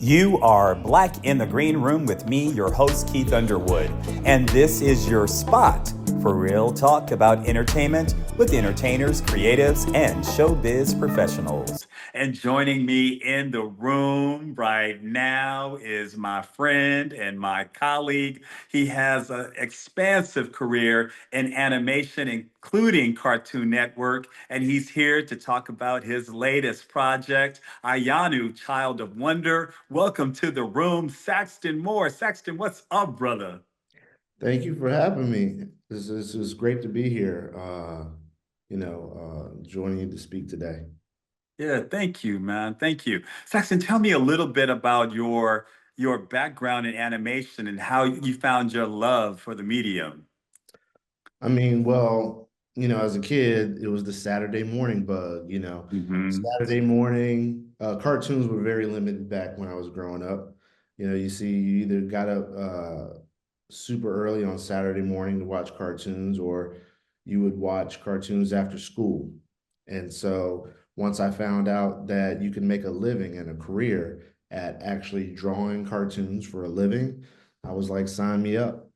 You are Black in the Green Room with me, your host, Keith Underwood. And this is your spot for real talk about entertainment with entertainers, creatives, and showbiz professionals. And joining me in the room right now is my friend and my colleague. He has an expansive career in animation, including Cartoon Network, and he's here to talk about his latest project, Iyanu, Child of Wonder. Welcome to the room, Saxton Moore. Saxton, what's up, brother? Thank you for having me. This is great to be here. Joining you to speak today. Yeah, thank you, man. Thank you. Saxon, tell me a little bit about your background in animation and how you found your love for the medium. I mean, well, as a kid, it was the Saturday morning bug. Hmm. Saturday morning cartoons were very limited back when I was growing up. You either got up super early on Saturday morning to watch cartoons, or you would watch cartoons after school. And so once I found out that you can make a living and a career at actually drawing cartoons for a living, I was like, sign me up.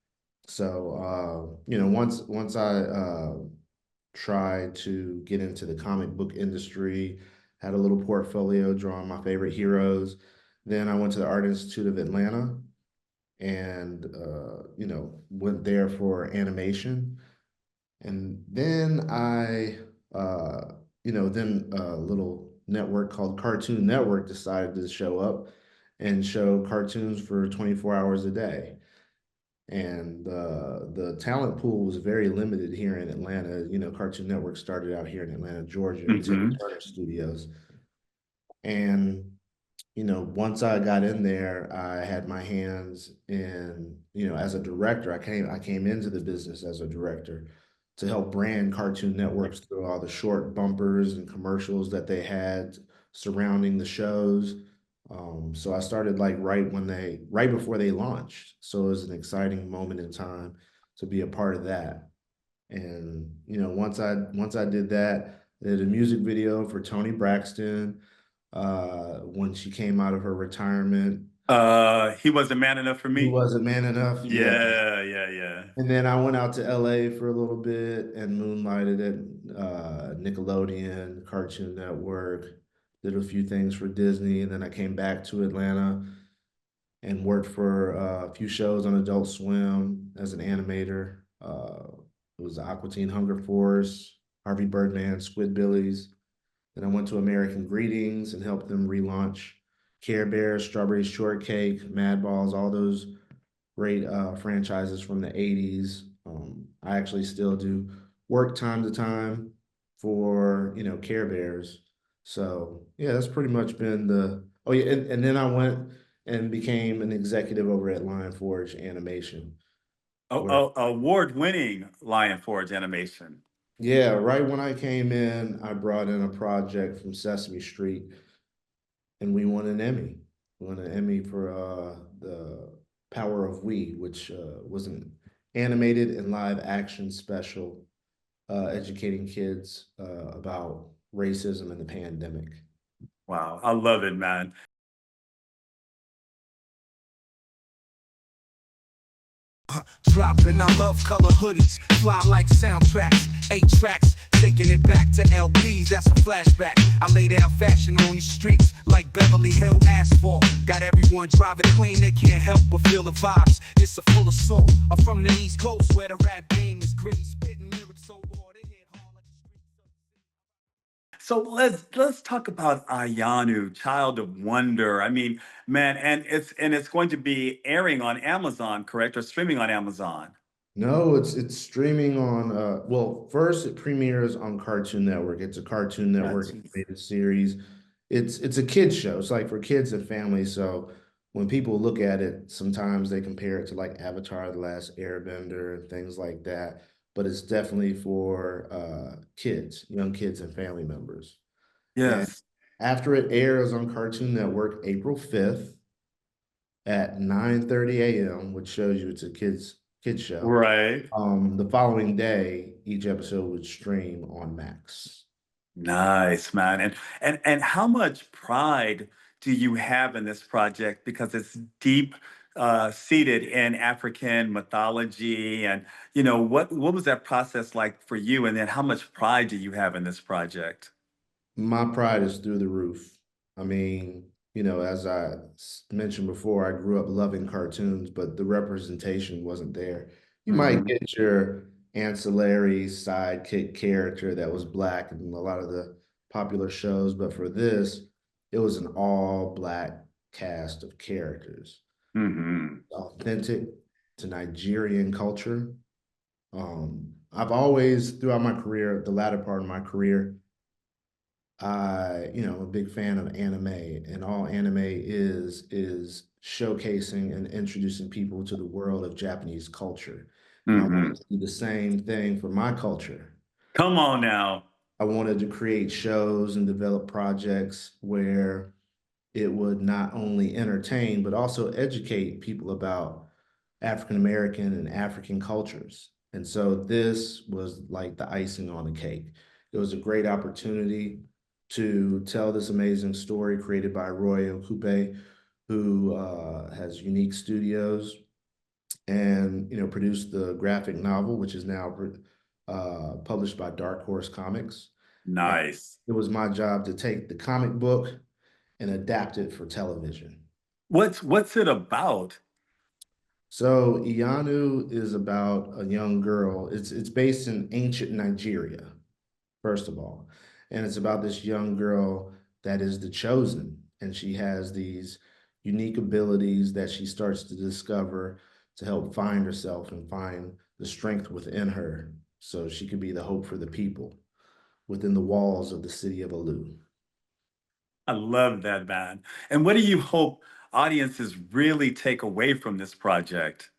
So once I tried to get into the comic book industry, had a little portfolio drawing my favorite heroes. Then I went to the Art Institute of Atlanta and went there for animation. And then then a little network called Cartoon Network decided to show up and show cartoons for 24 hours a day. And the talent pool was very limited here in Atlanta. Cartoon Network started out here in Atlanta, Georgia, at Tim Hmm. Turner Studios. And once I got in there, I had my hands in, as a director, I came into the business as a director to help brand Cartoon Networks through all the short bumpers and commercials that they had surrounding the shows. So I started like right before they launched. So it was an exciting moment in time to be a part of that. And once I did that, I did a music video for Toni Braxton when she came out of her retirement. He wasn't man enough for He me. wasn't man enough, yeah. Yeah, yeah, yeah. And then I went out to LA for a little bit and moonlighted at Nickelodeon, Cartoon Network, did a few things for Disney, and then I came back to Atlanta and worked for a few shows on Adult Swim as an animator. It was Aqua Teen Hunger Force, Harvey Birdman, Squidbillies. Then I went to American Greetings and helped them relaunch Care Bears, Strawberry Shortcake, Mad Balls, all those great franchises from the 80s. I actually still do work time to time for, Care Bears. So yeah, that's pretty much been oh yeah, and then I went and became an executive over at Lion Forge Animation, where Award-winning Lion Forge animation. yeah, right when I came in, I brought in a project from Sesame Street and we won an Emmy. We won an Emmy for the Power of We, which was an animated and live action special educating kids about racism and the pandemic. Wow, I love it, man. Dropping, I love color hoodies, fly like soundtracks, 8 tracks, taking it back to LPs, that's a flashback. I lay down fashion on these streets like Beverly Hill asphalt. Got everyone driving clean, they can't help but feel the vibes. It's a full of soul. I'm from the East Coast where the rap game is gritty, spitting lyrics so raw they hit hard like the streets of. So let's talk about Ayanu, Child of Wonder. I mean, man, and it's going to be airing on Amazon, correct, or streaming on Amazon? No, it's streaming on well, first it premieres on Cartoon Network. It's a Cartoon Network Gotcha. animated series. It's a kids show. It's like for kids and families. So when people look at it, sometimes they compare it to like Avatar, The Last Airbender and things like that. But it's definitely for kids, young kids and family members. And Yes. after it airs on Cartoon Network April 5th at 9:30 a.m., which shows you it's a kids show. Right. The following day, each episode would stream on Max. Nice, man. And how much pride do you have in this project? Because it's deep seated in African mythology. And, what was that process like for you? And then how much pride do you have in this project? My pride is through the roof. I mean, as I mentioned before, I grew up loving cartoons, but the representation wasn't there. You might Hmm. get your ancillary sidekick character that was black in a lot of the popular shows, but for this, it was an all black cast of characters, Hmm. authentic to Nigerian culture. I've always, throughout my career, the latter part of my career, I'm a big fan of anime, and all anime is showcasing and introducing people to the world of Japanese culture. And I Hmm. wanted to do the same thing for my culture. Come on now. I wanted to create shows and develop projects where it would not only entertain, but also educate people about African American and African cultures. And so this was like the icing on the cake. It was a great opportunity to tell this amazing story created by Roye Okupe, who has Unique Studios and produced the graphic novel, which is now published by Dark Horse Comics. And Nice. it was my job to take the comic book and adapt it for television. What's it about? So Iyanu is about a young girl. It's based in ancient Nigeria, first of all. And it's about this young girl that is the chosen. And she has these unique abilities that she starts to discover to help find herself and find the strength within her so she could be the hope for the people within the walls of the city of Alu. I love that, man. And what do you hope audiences really take away from this project?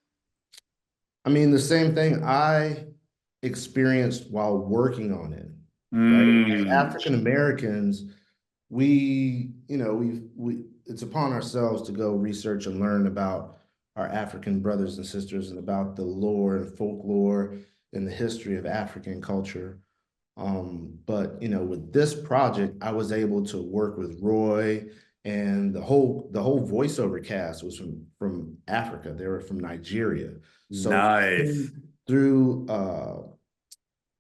I mean, the same thing I experienced while working on it, right? As Mm, African Americans, it's upon ourselves to go research and learn about our African brothers and sisters and about the lore and folklore and the history of African culture. But with this project, I was able to work with Roy, and the whole voiceover cast was from Africa. They were from Nigeria. So nice. through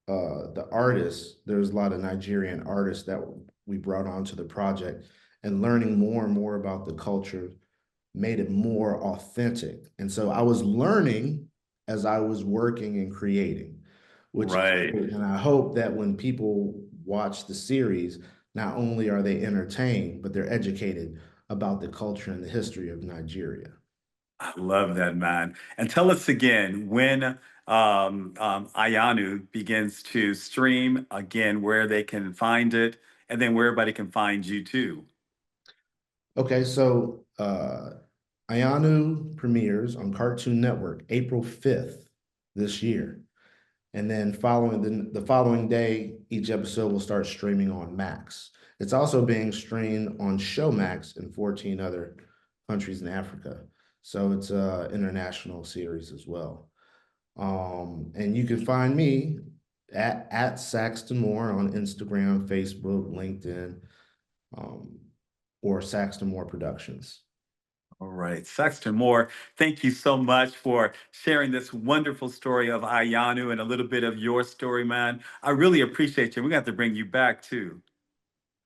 the artists, there's a lot of Nigerian artists that we brought onto the project, and learning more and more about the culture made it more authentic. And so I was learning as I was working and creating, which is Right. great. And I hope that when people watch the series, not only are they entertained, but they're educated about the culture and the history of Nigeria. I love that, man. And tell us again when Iyanu begins to stream again, where they can find it, and then where everybody can find you too. Okay, so Iyanu premieres on Cartoon Network April 5th this year. And then the following day, each episode will start streaming on Max. It's also being streamed on Showmax in 14 other countries in Africa. So it's an international series as well. And you can find me at Saxton Moore on Instagram, Facebook, LinkedIn, um, or Saxton Moore Productions. All right, Saxton Moore, thank you so much for sharing this wonderful story of Ayanu and a little bit of your story, man. I really appreciate you. We're going to have to bring you back too.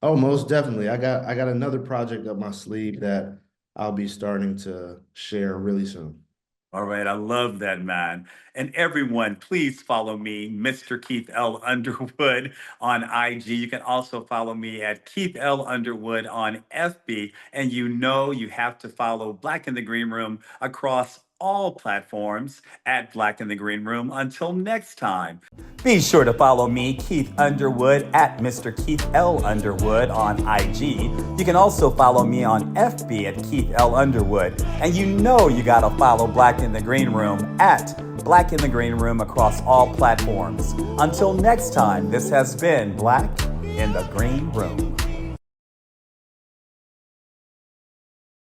Oh, most definitely. I got another project up my sleeve that I'll be starting to share really soon. All right, I love that, man. And everyone, please follow me, Mr. Keith L. Underwood on IG. You can also follow me at Keith L. Underwood on FB. And you have to follow Black in the Green Room across all platforms at Black in the Green Room. Until next time. Be sure to follow me, Keith Underwood, at Mr. Keith L. Underwood on IG. You can also follow me on FB at Keith L. Underwood. And you gotta follow Black in the Green Room at Black in the Green Room across all platforms. Until next time, this has been Black in the Green Room.